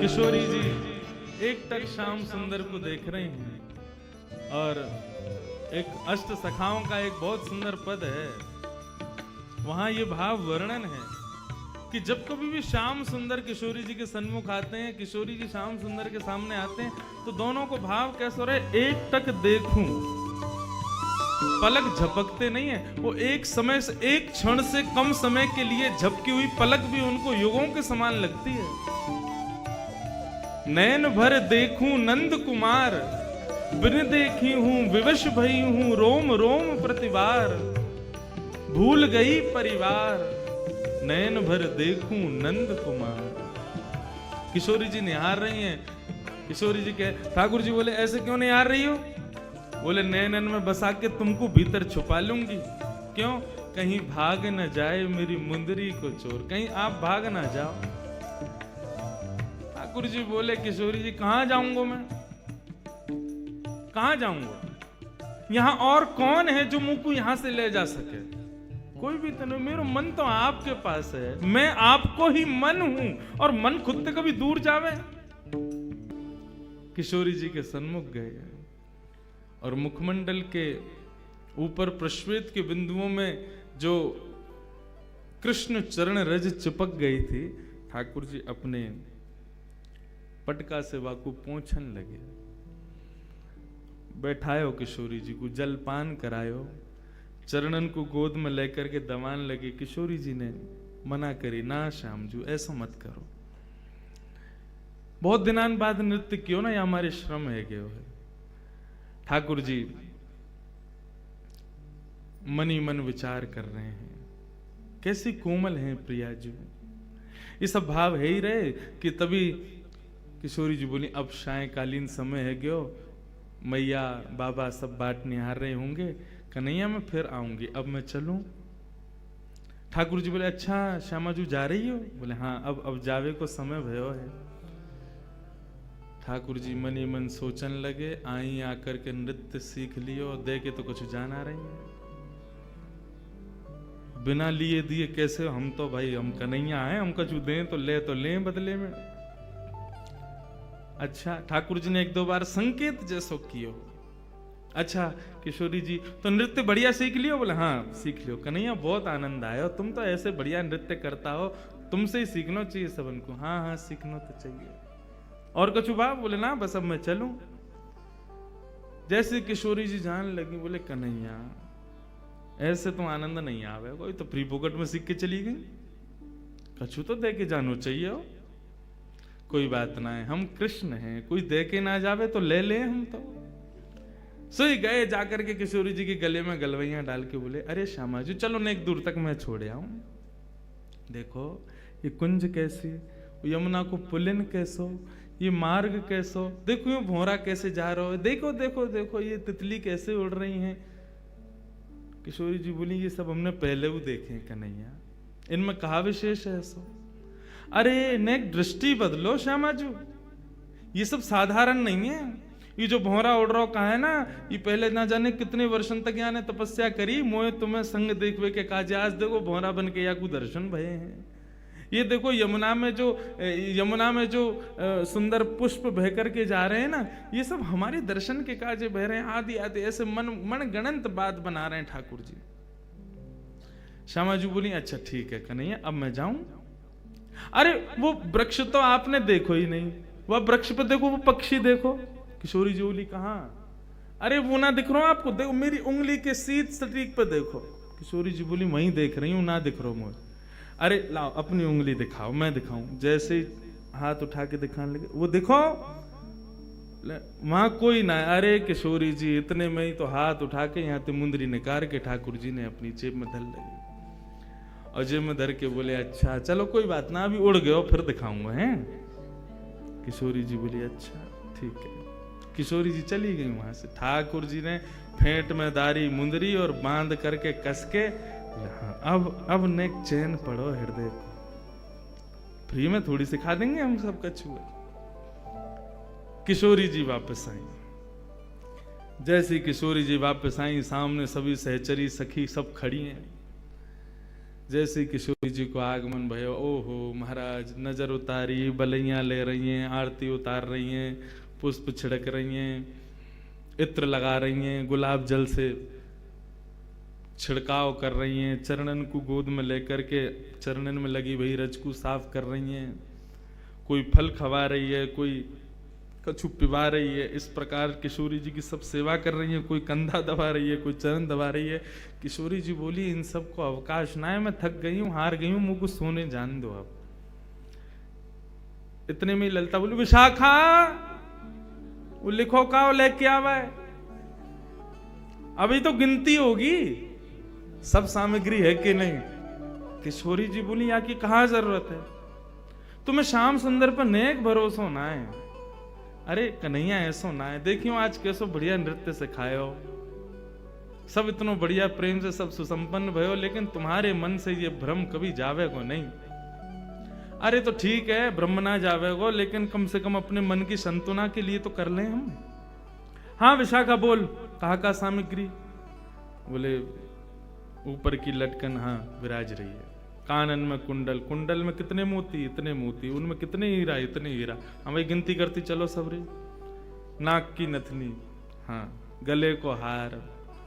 किशोरी जी एक टक श्याम सुंदर को देख रहे हैं और एक अष्ट सखाओं का एक बहुत सुंदर पद है, वहां ये भाव वर्णन है कि जब कभी भी श्याम सुंदर किशोरी जी के सन्मुख आते हैं, किशोरी जी श्याम सुंदर के सामने आते हैं, तो दोनों को भाव कैसे हो रहा है, एक टक देखूं, पलक झपकते नहीं है, वो एक समय से, एक क्षण से कम समय के लिए झपकी हुई पलक भी उनको युगों के समान लगती है। नैन भर देखूं नंद कुमार, बिन देखी हूं विवश भई हूं, रोम रोम प्रतिवार, भूल गई परिवार, नैन भर देखूं नंद कुमार। किशोरी जी निहार रही हैं। किशोरी जी कहे, ठाकुर जी बोले ऐसे क्यों निहार रही हो? बोले नैनन में बसा के तुमको भीतर छुपा लूंगी। क्यों? कहीं भाग न जाए मेरी मुंदरी को चोर, कहीं आप भाग ना जाओ। ठाकुर जी बोले, किशोरी जी कहां जाऊंगा मैं, कहां जाऊंगा? यहां और कौन है जो मुंह को यहां से ले जा सके? कोई भी तो नहीं, मेरा मन तो आपके पास है, मैं आपको ही मन हूं, और मन खुद से कभी दूर जावे? किशोरी जी के सन्मुख गए और मुखमंडल के ऊपर प्रश्वेत के बिंदुओं में जो कृष्ण चरण रज चिपक गई थी, ठाकुर जी अपने पटका से वाकू पोंछन लगे। बैठायो किशोरी जी को, जलपान करायो, चरणन को गोद में लेकर के दबान लगे। किशोरी जी ने मना करी, ना श्याम जी ऐसा मत करो, बहुत दिनान बाद नृत्य क्यों ना, ये हमारे श्रम है गयो है। ठाकुर जी मन ही मन विचार कर रहे हैं, कैसी कोमल हैं प्रिया जी, ये सब भाव है ही रहे कि तभी किशोरी जी बोली, अब सायकालीन समय है गयो, मैया बाबा सब बाट निहार रहे होंगे, कन्हैया मैं फिर आऊंगी, अब मैं चलूं? ठाकुर जी बोले, अच्छा श्यामा जी जा रही हो? बोले हाँ, अब जावे को समय भयो है। ठाकुर जी मन ही मन सोचन लगे, आई आकर के नृत्य सीख लियो, दे के तो कुछ जान आ रही है, बिना लिए दिए कैसे? हम तो भाई हम कन्हैया हैं, हम कुछ दें तो ले बदले में। अच्छा, ठाकुर जी ने एक दो बार संकेत जैसो कियो। अच्छा किशोरी जी तो नृत्य बढ़िया सीख लियो? बोले हाँ सीख लियो। कन्हैया बहुत आनंद आया, तुम तो ऐसे बढ़िया नृत्य करता हो, तुमसे ही सीखना चाहिए सबन को। हाँ हाँ सीखना तो चाहिए। और कछु बाप? बोले ना बस अब मैं चलूं। जैसे किशोरी जी जान लगी, बोले कन्हैया ऐसे तो आनंद नहीं आवे, कोई तो फ्री पॉकेट में सीख के चली गई, कछु तो दे के जानो चाहिए हो। कोई बात ना है, हम कृष्ण हैं, कोई दे के ना जावे तो ले हम तो। सोई गए, जाकर के किशोरी जी के गले में गलवैया डाल के बोले, अरे श्यामा जी चलो ना एक दूर तक मैं छोड़ आऊं, देखो ये कुंज कैसी, यमुना को पुलिन कैसो, ये मार्ग कैसो, देखो ये भौरा कैसे जा रहा है, देखो देखो देखो ये तितली कैसे उड़ रही हैं। किशोरी जी बोली, ये सब हमने पहले भी देखे हैं कन्हैया, इनमें कहा विशेष है ऐसा? अरे नेक दृष्टि बदलो श्यामा जी, ये सब साधारण नहीं है। ये जो भौरा उड़ रहा कहा है ना, ये पहले ना जाने कितने वर्षों तक यहाँ ने तपस्या करी, मोए तुम्हें संग देखवे के काजे, आज देखो भौरा बन के या को दर्शन भये हैं। ये देखो यमुना में जो सुंदर पुष्प बह करके जा रहे हैं ना, ये सब हमारे दर्शन के काजे बह रहे हैं। आदि आदि ऐसे मन गणंत बात बना रहे हैं ठाकुर जी। श्यामा जी बोली, अच्छा ठीक है कन्हैया अब मैं जाऊं? अरे वो वृक्ष तो आपने देखो ही नहीं, वह वृक्ष पर देखो, वो पक्षी देखो। किशोरी जी बोली, कहां? अरे वो ना दिख रहा आपको, देखो मेरी उंगली के सीध सटीक पे देखो। किशोरी जी बोली, वहीं देख रही हूं, ना दिख रहा मुझे। अरे लाओ अपनी उंगली दिखाओ, मैं दिखाऊं। जैसे ही हाथ उठा के दिखाने लगे, वो देखो वहां कोई ना। अरे किशोरी जी इतने में ही तो हाथ उठा के यहाँ ते मुंदरी निकाल के ठाकुर जी ने अपनी जेब में धर लगी, और जेब में धर के बोले, अच्छा चलो कोई बात ना, अभी उड़ गए फिर दिखाऊंगा हैं। किशोरी जी बोली, अच्छा ठीक है। किशोरी जी चली गई वहां से। ठाकुर जी ने फेंट में दारी मुंदरी और बांध करके कस के, अब नेक चैन पड़ो हृदय को, फ्री में थोड़ी सिखा देंगे हम सब कछुए। किशोरी जी वापस आई। जैसी किशोरी जी वापस आई, सामने सभी सहचरी सखी सब खड़ी हैं। जैसे किशोरी जी को आगमन भयो। ओहो महाराज, नजर उतारी, बलैया ले रही हैं, आरती उतार रही हैं, पुष्प छिड़क रही हैं, इत्र लगा रही हैं, गुलाब जल से छिड़काव कर रही हैं, चरणन को गोद में लेकर के चरणन में लगी वही रज को साफ कर रही हैं, कोई फल खवा रही है, कोई कछु पिवा रही है। इस प्रकार किशोरी जी की सब सेवा कर रही है, कोई कंधा दबा रही है, कोई चरण दबा रही है। किशोरी जी बोली इन सबको अवकाश ना है, मैं थक गई हूं, हार गई हूं, मुझको सोने जान दो। अब इतने में ललिता बोली विशाखा वो लिखो का लेके आवा है, अभी तो गिनती होगी सब सामग्री है कि नहीं। किशोरी जी बोली यहाँ की कहाँ जरूरत है, तुम्हें श्याम सुंदर पर नेक भरोसा होना है। अरे कन्हैया ऐसो ना है, देखियो आज कैसो बढ़िया नृत्य सिखायो, सब इतनो बढ़िया प्रेम से सब सुसंपन्न भयो, लेकिन तुम्हारे मन से ये भ्रम कभी जावे को नहीं। अरे तो ठीक है ब्रह्म ना जावे को, लेकिन कम से कम अपने मन की संतुना के लिए तो कर लें हम। हाँ विशाखा बोल, कहा का सामग्री? बोले ऊपर की लटकन हाँ विराज रही है, कानन में कुंडल, कुंडल में कितने मोती, इतने मोती, उनमें कितने हीरा, इतने हीरा, हमें गिनती करती चलो सबरे। नाक की नथनी, हाँ गले को हार,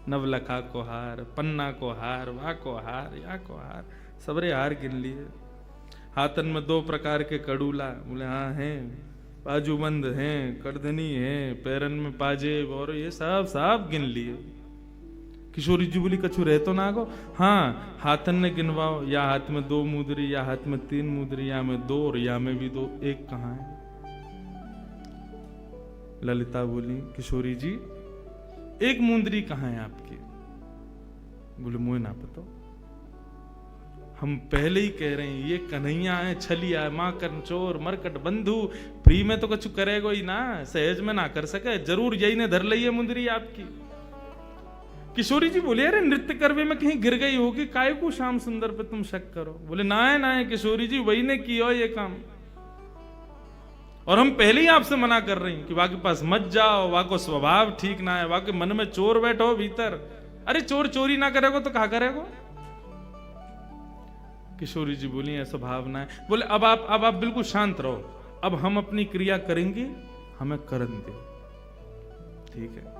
नवलखा को हार, पन्ना को हार, वहां को हार, यहाँ को हार, सबरे हार गिन लिए। हाथन में 2 प्रकार के कड़ूला, बोले हाँ हैं, बाजूबंद हैं, करधनी हैं, पैरन में पाजेब, और ये सब गिन लिए। किशोरी जी बोली कछु रह तो ना गो? हाँ हाथन ने गिनवाओ, या हाथ में 2 मुद्री, या हाथ में 3 मुद्री, या में 2 और या में भी 2, एक कहाँ है? ललिता बोली किशोरी जी एक मुंदरी कहाँ है आपकी? बोले मुझे ना पता, हम पहले ही कह रहे हैं ये कन्हैया है, छलिया है, मां चोर मरकट बंधु, फ्री में तो कुछ करेगा ही ना, सहज में ना कर सके, जरूर यही ने धर ली है मुंदरी आपकी। किशोरी जी बोले अरे नृत्य करवे में कहीं गिर गई होगी, काय को श्याम सुंदर पे तुम शक करो? बोले ना है किशोरी जी, वही ने किया ये काम, और हम पहले ही आपसे मना कर रहे हैं कि वहां के पास मत जाओ, वहां को स्वभाव ठीक ना है, वहां के मन में चोर बैठो भीतर। अरे चोर चोरी ना करेगो तो कहा करेगो? किशोरी जी बोली ऐसा भावना है। बोले अब आप बिल्कुल शांत रहो, अब हम अपनी क्रिया करेंगे, हमें करन दे। ठीक है।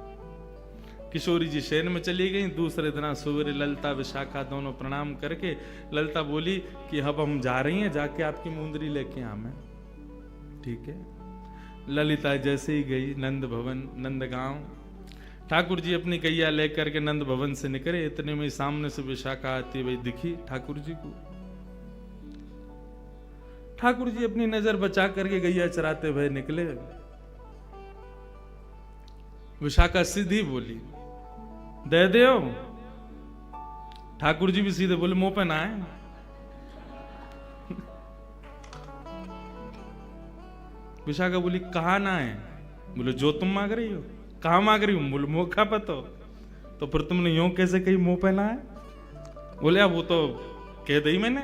किशोरी जी शयन में चली गई। दूसरे दिन सवेरे ललिता विशाखा दोनों प्रणाम करके ललिता बोली कि अब हम जा रही हैं, जाके आपकी मुंदरी लेके आ मैं। ठीक है। ललिता जैसे ही गई नंद भवन, नंद गांव, ठाकुर जी अपनी गैया लेकर के नंद भवन से निकले। इतने में सामने से विशाखा आती हुई दिखी ठाकुर जी को। ठाकुर जी अपनी नजर बचा करके गैया चराते हुए निकले। विशाखा सीधी बोली दे दो। ठाकुर जी भी सीधे बोले मुंह पे ना आए। विशाखा बोली कहा ना है? बोले जो तुम मांग रही हो। कहा मांग रही हूं? बोले मुंह का पतो। तो फिर तुमने यूं कैसे कही मुंह पे ना है? बोले अब वो तो कह दी मैंने।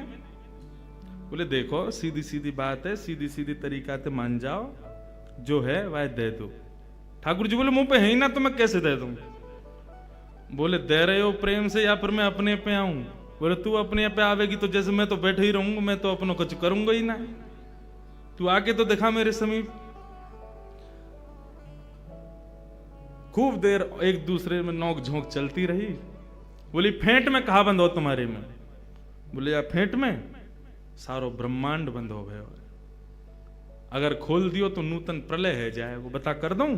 बोले देखो सीधी सीधी बात है, सीधी सीधी तरीका से मान जाओ, जो है वह दे दो। ठाकुर जी बोले मुंह पे है ही ना तो मैं कैसे दे दूं? बोले दे रहे हो प्रेम से या फिर मैं अपने पे आऊं? बोले तू अपने पे आवेगी तो जैसे मैं तो बैठे ही रहूंगा, मैं तो अपनों कुछ करूंगा ही ना, तू आके तो दिखा मेरे समीप। खूब देर एक दूसरे में नोक झोंक चलती रही। बोली फेंट में कहा बंद हो तुम्हारे में? बोले या फेंट में सारो ब्रह्मांड बंद हो गया, अगर खोल दियो तो नूतन प्रलय है जाए, वो बता कर दूं?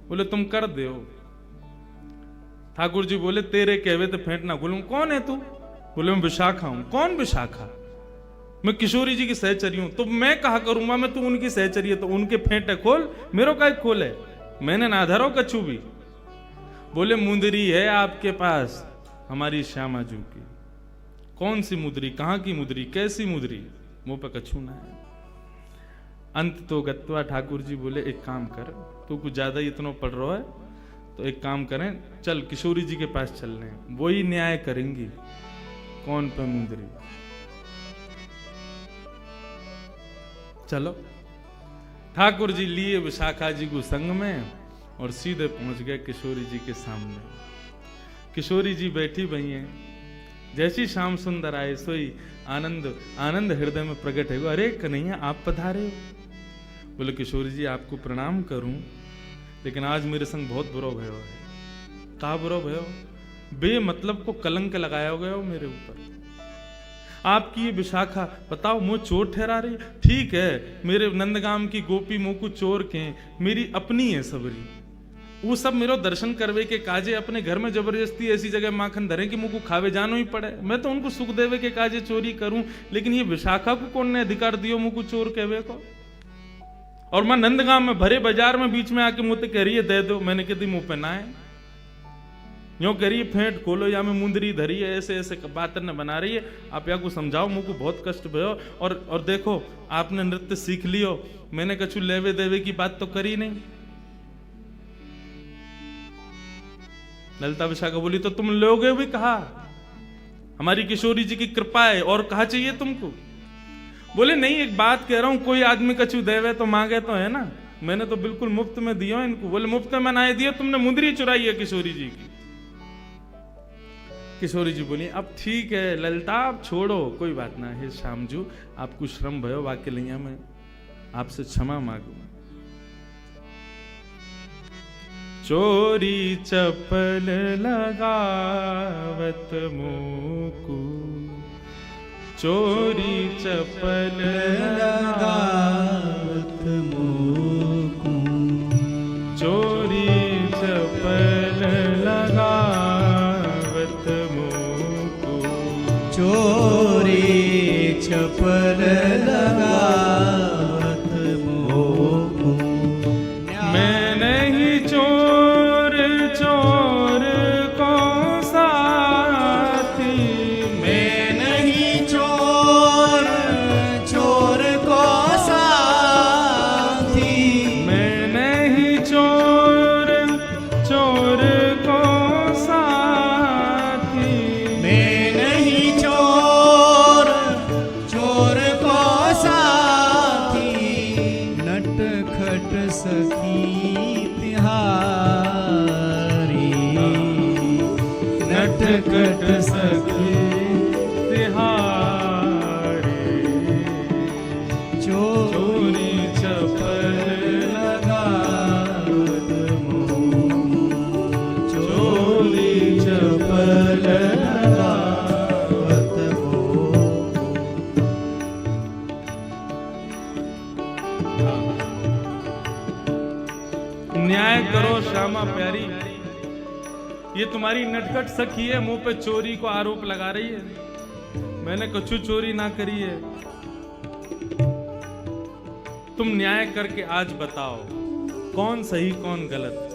बोले तुम कर दो। ठाकुर जी बोले तेरे कहवे तो फेंट ना खोलूं। कौन है तू? बोले मैं विशाखा हूं। कौन विशाखा? मैं किशोरी जी की सहचरी हूं। तो मैं कहा करूंगा मैं तू उनकी सहचरी है तो उनके फेंटे खोल, मेरो का खोल है, मैंने ना धरो कछु भी। बोले मुंदरी है आपके पास हमारी श्यामा जू की। कौन सी मुद्री? कहां की मुद्री? कैसी मुद्री? मुंह पे कछु ना है। अंत तो गत्वा ठाकुर जी बोले एक काम कर, तू कुछ ज्यादा ही इतना पढ़ रहा है तो एक काम करें, चल किशोरी जी के पास चल रहे हैं, वही न्याय करेंगी कौन पे मुंदरी। चलो। ठाकुर जी लिए विशाखा जी को संग में और सीधे पहुंच गए किशोरी जी के सामने। किशोरी जी बैठी हुई हैं, जैसी श्याम सुंदर आए सोई आनंद आनंद हृदय में प्रकट है। अरे कन्हैया आप पधारे हो। बोले किशोरी जी आपको प्रणाम करूं, लेकिन आज मेरे संग बहुत बुरा भयो है। कहा बुरा भयो? बेमतलब को कलंक लगाया गया हो मेरे ऊपर। आपकी ये विशाखा बताओ मुझ चोर ठहरा रही। ठीक है मेरे नंदगाम की गोपी मुँह को चोर के मेरी अपनी है सबरी, वो सब मेरो दर्शन करवे के काजे अपने घर में जबरदस्ती ऐसी जगह माखन धरे कि मुझ को खावे जानो ही पड़े। मैं तो उनको सुख देवे के काजे चोरी करूं, लेकिन ये विशाखा को कौन ने अधिकार दियो मुझ को चोर कहवे को? और मैं नंदगांव में भरे बाजार में बीच में आके मुझे कह रही है दे दो। मैंने कहती मुंह पे ना है, यो कह रही है फेंट खोलो या में मुंदरी धरी है, ऐसे ऐसे बात न बना रही है। आप या को समझाओ, मुझको बहुत कष्ट भयो। और देखो आपने नृत्य सीख लियो, मैंने कछु लेवे देवे की बात तो करी नहीं। ललिता विशाखा बोली तो तुम लोगे भी कहा, हमारी किशोरी जी की कृपा है, और कहा चाहिए तुमको? बोले नहीं एक बात कह रहा हूं, कोई आदमी कछु देवे तो मांगे तो है ना, मैंने तो बिल्कुल मुफ्त में दिया इनको। बोले मुफ्त में मनाए दिया, तुमने मुंदरी चुराई है किशोरी जी की। किशोरी जी बोली अब ठीक है ललिता आप छोड़ो, कोई बात ना है श्यामजू, आपको श्रम भयो वाक्य लिया, मैं आपसे क्षमा मांगू। चोरी चपल लगावत मुकु, चोरी चपल लगावत मुकु, चोरी चपल लगावत मुकु, चोरी चपल लगावत मुकु। मैं नहीं चोर चोर को साथी, मैं नहीं चोर चोर को साथी, मैं नहीं चोर चोर को साथी, मैं नहीं चोर चोर को साथी। नटखट सखी तिहारी, नटखट सखी तिहारी, चोरी चपल लगावत मुकु, चोरी चपल लगावत मुकु। न्याय करो श्यामा प्यारी, ये तुम्हारी नटखट सखी है, मुंह पे चोरी को आरोप लगा रही है। मैंने कछु चोरी ना करी है। तुम न्याय करके आज बताओ कौन सही कौन गलत।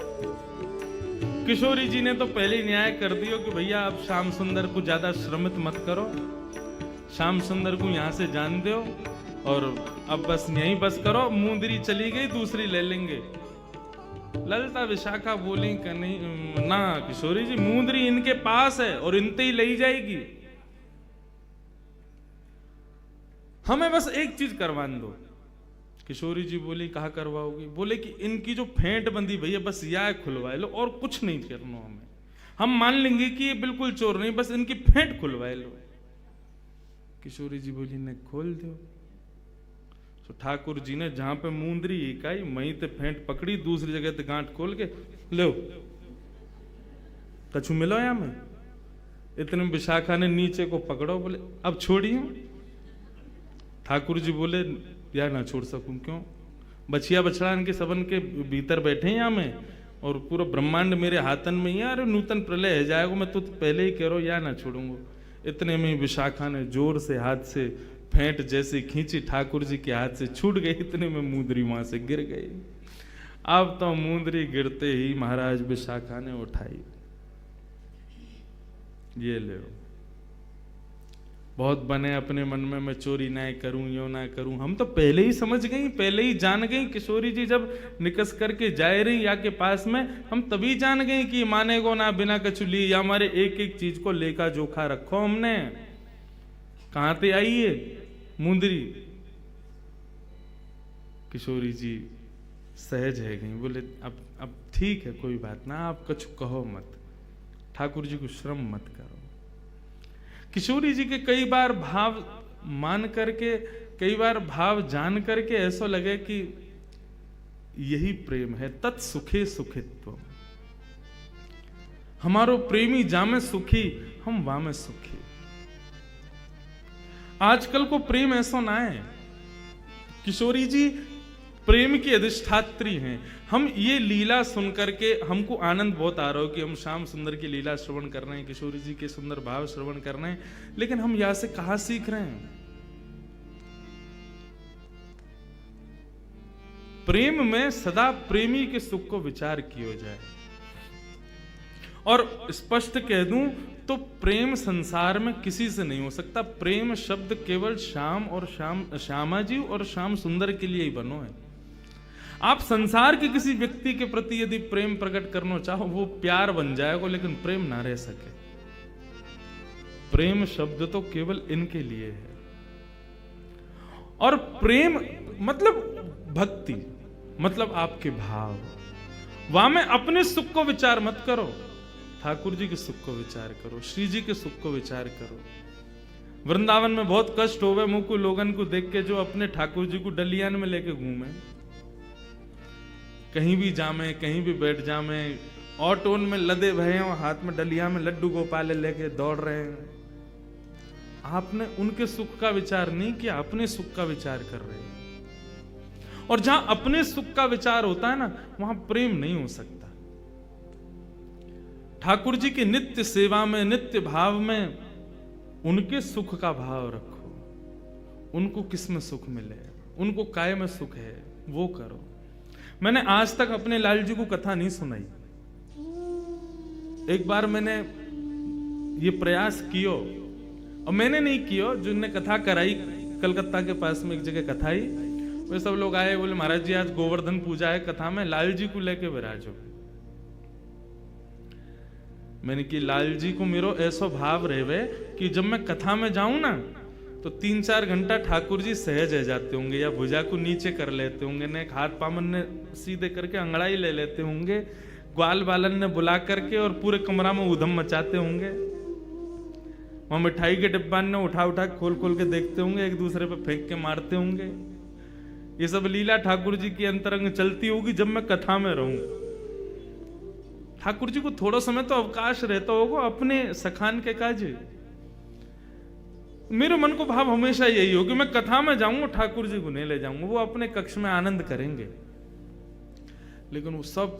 किशोरी जी ने तो पहले ही न्याय कर दियो कि भैया अब श्याम सुंदर को ज्यादा श्रमित मत करो, श्याम सुंदर को यहां से जान दो, और अब बस यहीं बस करो। मुंदरी चली गई, दूसरी ले लेंगे। ललिता विशाखा बोली कि नहीं ना किशोरी जी, मुंदरी इनके पास है और इनते ही ले जाएगी, हमें बस एक चीज करवान दो। किशोरी जी बोली कहा करवाओगी? बोले कि इनकी जो फेंट बंदी भैया बस यह खुलवाए लो, और कुछ नहीं करना हमें, हम मान लेंगे कि ये बिल्कुल चोर नहीं, बस इनकी फेंट खुलवाए लो। किशोरी जी बोली ने खोल दो। तो ठाकुर जी ने जहां पे मुंदरी इकाई वहीं ते फेंट पकड़ी, दूसरी जगह ते गांठ खोल के लो कछु मिलो या में। इतने में विशाखा ने नीचे को पकड़ो, बोले अब छोड़ियो। ठाकुर जी बोले यार ना छोड़ सकूं, क्यों? बछिया बछड़ा इनके सबन के भीतर बैठे हैं यहाँ में, और पूरा ब्रह्मांड मेरे हाथन में ही है। अरे नूतन प्रलय है जाएगा, मैं तो पहले ही कह रहा हूं या ना छोड़ूंगा। इतने में विशाखा ने जोर से हाथ से फेंट जैसी खींची, ठाकुर जी के हाथ से छूट गई। इतने में मुंदरी वहां से गिर गई। अब तो मुंदरी गिरते ही महाराज विशाखा ने उठाई, ये ले बहुत बने अपने मन में, मैं चोरी ना करूं यो ना करूं। हम तो पहले ही समझ गई, पहले ही जान गई। किशोरी जी जब निकस करके जाए रही या के पास में, हम तभी जान गए कि माने को ना बिना कछु ली, या हमारे एक एक चीज को लेखा जोखा रखो। हमने कहां से आई है मुंदरी? किशोरी जी सहज है गई, बोले अब ठीक है कोई बात ना, आप कुछ कहो मत, ठाकुर जी को श्रम मत करो। किशोरी जी के कई बार भाव मान करके, कई बार भाव जान करके ऐसा लगे कि यही प्रेम है। तत्सुखे सुखित्व, हमारो प्रेमी जामे सुखी, हम वामे सुखी। आजकल को प्रेम ऐसा ना है। किशोरी जी प्रेम की अधिष्ठात्री हैं। हम ये लीला सुन करके हमको आनंद बहुत आ रहा हो कि हम श्याम सुंदर की लीला श्रवण कर रहे हैं, किशोरी जी के सुंदर भाव श्रवण कर रहे हैं, लेकिन हम यहां से कहां सीख रहे हैं? प्रेम में सदा प्रेमी के सुख को विचार किया जाए। और स्पष्ट कह दूं तो प्रेम संसार में किसी से नहीं हो सकता। प्रेम शब्द केवल श्याम और श्यामा जी और श्याम सुंदर के लिए ही बनो है। आप संसार के किसी व्यक्ति के प्रति यदि प्रेम प्रकट करना चाहो, वो प्यार बन जाएगा, लेकिन प्रेम ना रह सके। प्रेम शब्द तो केवल इनके लिए है। और प्रेम मतलब भक्ति, मतलब आपके भाव। वहां में अपने सुख को विचार मत करो, ठाकुर जी के सुख को विचार करो, श्री जी के सुख को विचार करो। वृंदावन में बहुत कष्ट होवे मुझको लोगन को देख के जो अपने ठाकुर जी को डलियान में लेके घूमे, कहीं भी जामे, कहीं भी बैठ जामे, ऑटोन में लदे भये हो, हाथ में डलिया में लड्डू गोपाल लेके दौड़ रहे हैं। आपने उनके सुख का विचार नहीं किया, अपने सुख का विचार कर रहे हैं। और जहां अपने सुख का विचार होता है ना, वहां प्रेम नहीं हो सकता। ठाकुर जी की नित्य सेवा में, नित्य भाव में उनके सुख का भाव रखो। उनको किस में सुख मिले, उनको काय में सुख है, वो करो। मैंने आज तक अपने लाल जी को कथा नहीं सुनाई। एक बार मैंने ये प्रयास कियो, और मैंने नहीं कियो, जिनने कथा कराई कलकत्ता के पास में एक जगह कथा ही, वे सब लोग आए, बोले महाराज जी आज गोवर्धन पूजा है, कथा में लाल जी को लेके विराजो। मैंने कि लाल जी को मेरो ऐसा भाव रहे कि जब मैं कथा में जाऊं ना, तो 3-4 घंटा ठाकुर जी सहज रह जाते होंगे, या भुजा को नीचे कर लेते होंगे, ने हाथ पामन ने सीधे करके अंगड़ाई ले लेते होंगे, ग्वाल बालन ने बुला करके और पूरे कमरा में उधम मचाते होंगे। वहां मिठाई के डिब्बा ने उठा उठा खोल खोल के देखते होंगे, एक दूसरे पे फेंक के मारते होंगे। ये सब लीला ठाकुर जी की अंतरंग चलती होगी जब मैं कथा में रहूं। ठाकुर जी को थोड़ा समय तो अवकाश रहता होगा अपने सखान के काजे। मेरे मन को भाव हमेशा यही हो कि मैं कथा में जाऊंगा, ठाकुर जी को नहीं ले जाऊंगा, वो अपने कक्ष में आनंद करेंगे। लेकिन वो सब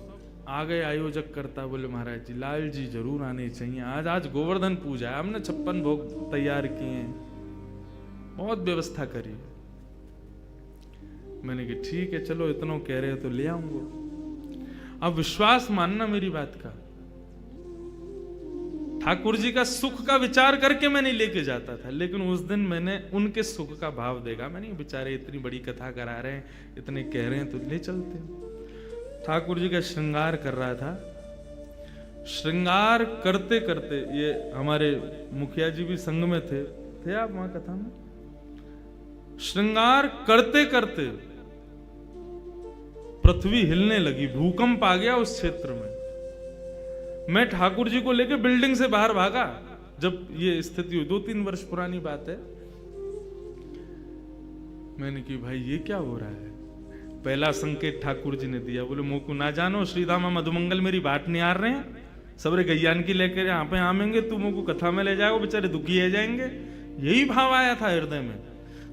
आ गए आयोजक करता, बोले महाराज जी लाल जी जरूर आने चाहिए, आज गोवर्धन पूजा है, हमने 56 भोग तैयार किए हैं, बहुत व्यवस्था करी। मैंने कहा ठीक है, चलो इतना कह रहे हो तो ले आऊंगा। अब विश्वास मानना मेरी बात का, ठाकुर जी का सुख का विचार करके मैं नहीं लेके जाता था, लेकिन उस दिन मैंने उनके सुख का भाव देखा। मैंने बेचारे इतनी बड़ी कथा करा रहे हैं, इतने कह रहे हैं, तो ले चलते हैं। ठाकुर जी का श्रृंगार कर रहा था। श्रृंगार करते करते, ये हमारे मुखिया जी भी संग में थे आप वहां कथा में? श्रृंगार करते करते पृथ्वी हिलने लगी, भूकंप आ गया उस क्षेत्र में। मैं ठाकुर जी को लेकर बिल्डिंग से बाहर भागा जब ये स्थिति हुई, 2-3 वर्ष पुरानी बात है। मैंने कि भाई ये क्या हो रहा है? पहला संकेत ठाकुर जी ने दिया, बोले मोकू ना जानो, श्रीधामा मधुमंगल मेरी बात नहीं आ रहे हैं, सबरे गैयान की लेकर यहाँ पे आमेंगे, तू मोकू कथा में ले जाएगा, बेचारे दुखी है जाएंगे। यही भाव आया था हृदय में।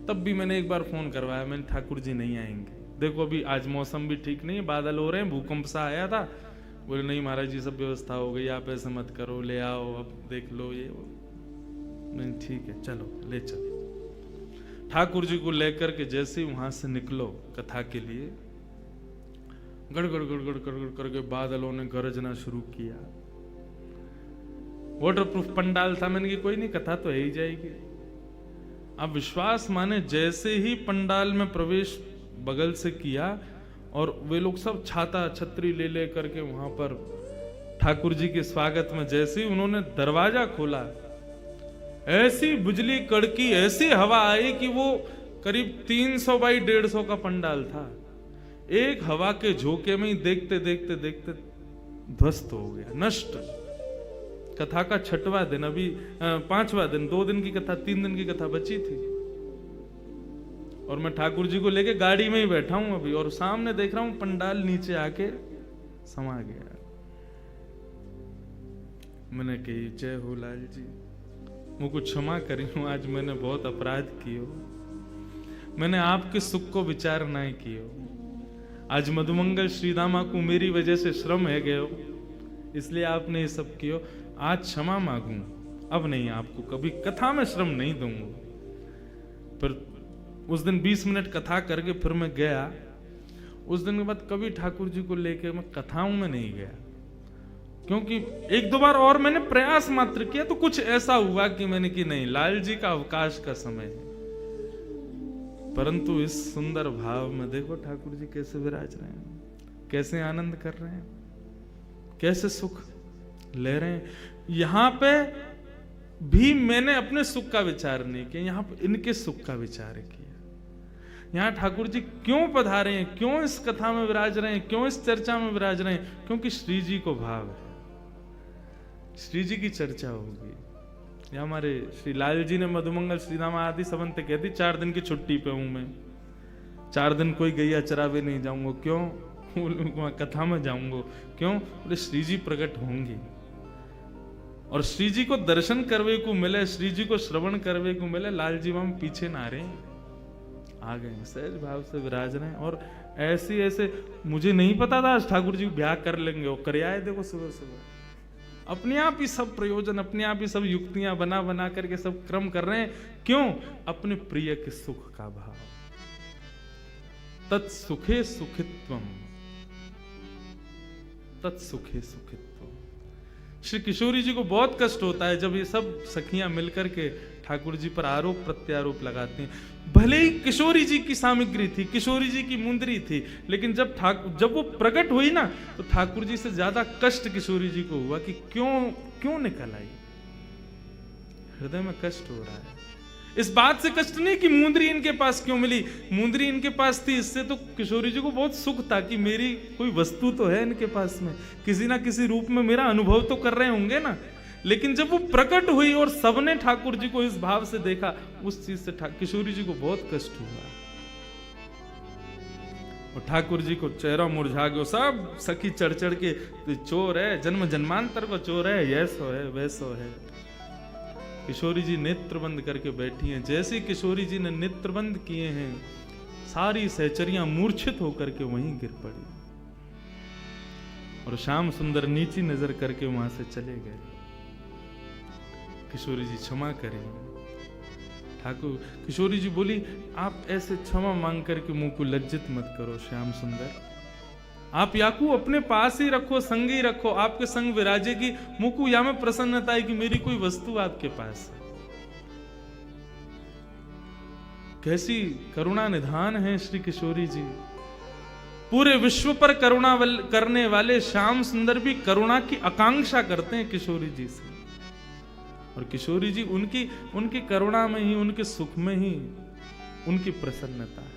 तब भी मैंने एक बार फोन करवाया, मैंने ठाकुर जी नहीं आएंगे, देखो अभी आज मौसम भी ठीक नहीं है, बादल हो रहे हैं, भूकंप सा आया था। बोले नहीं महाराज जी सब व्यवस्था हो गई, आप ऐसे मत करो, ले आओ, अब देख लो ये वो। नहीं ठीक है चलो ले चलो। ठाकुर जी को लेकर के जैसे ही वहां से निकलो कथा के लिए, गड़गड़ गड़गड़ गड़गड़ करके बादलों ने गरजना शुरू किया। वाटरप्रूफ पंडाल था, मैंने कि कोई नहीं कथा तो है ही जाएगी। अब विश्वास माने जैसे ही पंडाल में प्रवेश बगल से किया, और वे लोग सब छाता छतरी ले ले करके वहां पर ठाकुर जी के स्वागत में जैसे ही उन्होंने दरवाजा खोला, ऐसी बिजली कड़की, ऐसी हवा आई कि वो करीब 300 बाई 150 का पंडाल था। एक हवा के झोंके में ही देखते देखते देखते ध्वस्त हो गया, नष्ट। कथा का 6वां दिन, अभी 5वां दिन, 2 दिन की कथा, 3 दिन की कथा बची थी। और मैं ठाकुर जी को लेके गाड़ी में ही बैठा हूं अभी, और सामने देख रहा हूं पंडाल नीचे आके समा गया। मैंने कही जय हो लाल जी, मुझको क्षमा करियो, आज मैंने बहुत अपराध कियो, मैंने आपके सुख को विचार नहीं कियो। आज मधुमंगल श्रीदामा को मेरी वजह से श्रम है गयो, इसलिए आपने ये सब कियो। आज क्षमा मांगू, अब नहीं आपको कभी कथा में श्रम नहीं दूंगा। पर उस दिन 20 मिनट कथा करके फिर मैं गया। उस दिन के बाद कभी ठाकुर जी को लेकर मैं कथाओं में नहीं गया, क्योंकि 1-2 बार और मैंने प्रयास मात्र किया तो कुछ ऐसा हुआ कि मैंने कि नहीं, लाल जी का अवकाश का समय है। परंतु इस सुंदर भाव में देखो ठाकुर जी कैसे विराज रहे हैं, कैसे आनंद कर रहे हैं, कैसे सुख ले रहे हैं। यहां पे भी मैंने अपने सुख का विचार नहीं किया, यहां पे इनके सुख का विचार किया। यहां ठाकुर जी क्यों पधारे हैं, क्यों इस कथा में विराज रहे हैं, क्यों इस चर्चा में विराज रहे हैं? क्योंकि श्री जी को भाव है, श्री जी की चर्चा होगी। या हमारे श्री लाल जी ने मधुमंगल श्रीदामा आदि संबंध कहती 4 दिन की छुट्टी पे हूं मैं, 4 दिन कोई गैया चरावे नहीं जाऊंगा। क्यों? कथा में जाऊंगा। क्यों? बोले श्री जी प्रकट होंगे, और श्री जी को दर्शन करवे को मिले, श्री जी को श्रवण करवे को मिले। लाल जी हम पीछे ना रहे, आ गए, सहज भाव से विराज रहे हैं। और ऐसे ऐसे मुझे नहीं पता था आज ठाकुर जी ब्याह कर लेंगे, और कर आए। देखो सुबह सुबह अपने आप ही सब प्रयोजन, अपने आप ही सब युक्तियां बना बना करके सब क्रम कर रहे हैं। क्यों? अपने प्रिय के सुख का भाव। तत्सुखे सुखित्वम, तत्सुखे सुखित्वम। श्री किशोरी जी को बहुत कष्ट होता है जब ये सब सखियां मिलकर के ठाकुर जी पर आरोप प्रत्यारोप लगाती हैं। भले ही किशोरी जी की सामग्री थी, किशोरी जी की मुंदरी थी, लेकिन जब वो प्रकट हुई ना, तो ठाकुर जी से ज्यादा कष्ट किशोरी जी को हुआ कि क्यों निकल आई। हृदय में कष्ट हो रहा है। इस बात से कष्ट नहीं कि मुंदरी इनके पास क्यों मिली, मुंदरी इनके पास थी, इससे तो किशोरी जी को बहुत सुख था कि मेरी कोई वस्तु तो है इनके पास में, किसी ना किसी रूप में मेरा अनुभव तो कर रहे होंगे ना। लेकिन जब वो प्रकट हुई और सबने ठाकुर जी को इस भाव से देखा, उस चीज से किशोरी जी को बहुत कष्ट हुआ। और ठाकुर जी को चेहरा मुरझा गया। सब सखी चढ़ चढ़ के चोर है, जन्म जन्मांतर को चोर है, ऐसो है वैसो है। किशोरी जी नेत्र बंद करके बैठी हैं। जैसे किशोरी जी ने नेत्र बंद किए हैं, सारी सहचरियां मूर्छित होकर के वहीं गिर पड़ी, और श्याम सुंदर नीची नजर करके वहां से चले गए। किशोरी जी क्षमा करें। ठाकुर किशोरी जी बोली, आप ऐसे क्षमा मांग करके मुंह को लज्जित मत करो श्याम सुंदर, आप याकू अपने पास ही रखो, संग ही रखो, आपके संग विराजेगी। मुकु या में प्रसन्नता है कि मेरी कोई वस्तु आपके पास है। कैसी करुणा निधान है श्री किशोरी जी। पूरे विश्व पर करुणा करने वाले श्याम सुंदर भी करुणा की आकांक्षा करते हैं किशोरी जी से, और किशोरी जी उनकी करुणा में ही, उनके सुख में ही उनकी प्रसन्नता है।